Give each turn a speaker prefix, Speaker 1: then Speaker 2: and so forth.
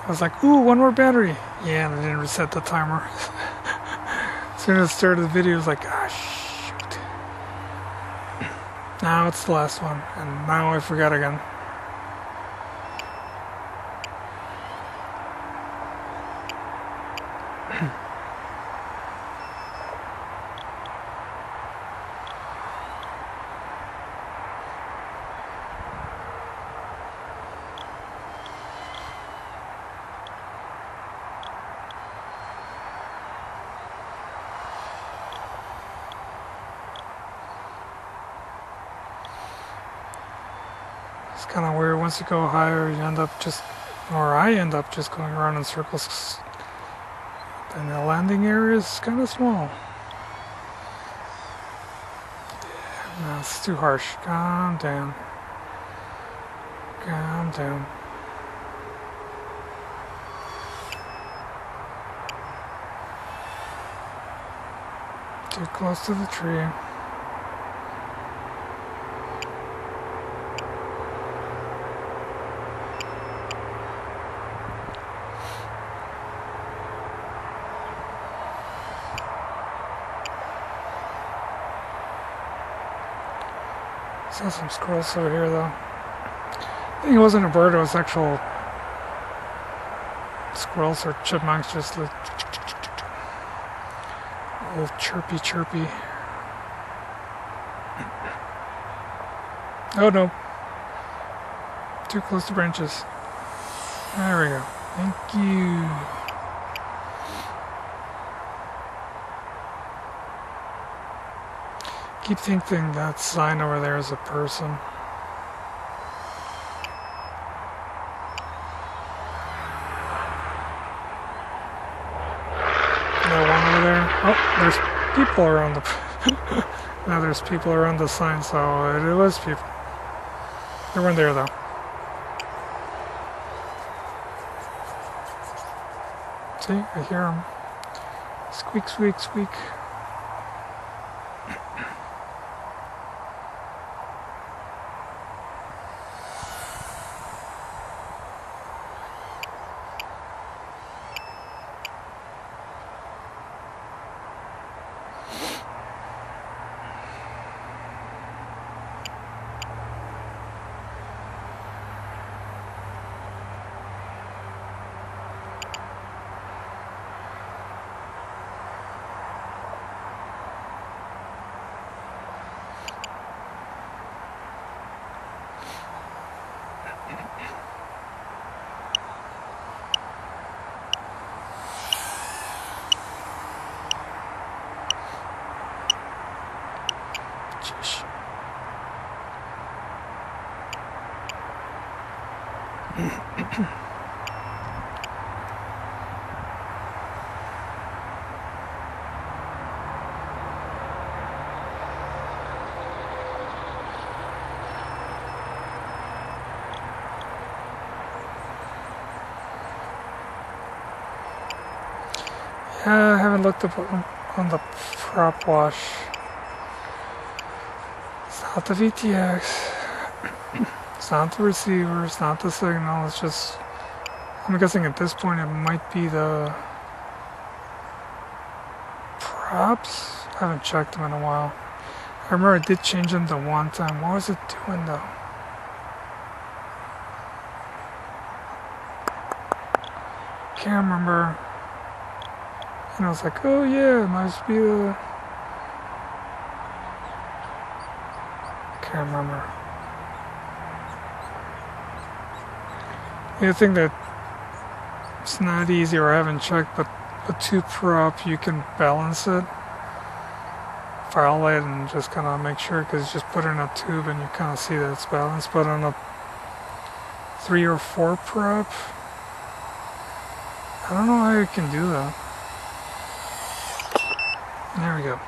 Speaker 1: was like, ooh, one more battery. Yeah, and I didn't reset the timer. As soon as I started the video, I was like, ah, shoot. Now it's the last one, and now I forgot again. It's kind of weird. Once you go higher, you end up just, or I end up just going around in circles. And the landing area is kind of small. Yeah, no, it's too harsh. Calm down. Calm down. Too close to the tree. Saw some squirrels over here though. I think it wasn't a bird, it was actual squirrels or chipmunks, just like little chirpy chirpy. Oh no. Too close to branches. There we go. Thank you. I keep thinking that sign over there is a person. That one over there. Oh, there's people around the... Now there's people around the sign, so it was people. They weren't there though. See, I hear them. Squeak, squeak, squeak. I haven't looked up on the prop wash. It's not the VTX. It's not the receiver. It's not the signal. It's just, I'm guessing at this point it might be the props. I haven't checked them in a while. I remember I did change them to one time. What was it doing though? Can't remember. And I was like, oh yeah, it must be the... Can't remember. The thing that it's not easy, or I haven't checked, but a 2 prop, you can balance it. File it and just kind of make sure, because you just put it in a tube and you kind of see that it's balanced. But on a 3 or 4 prop, I don't know how you can do that. There we go.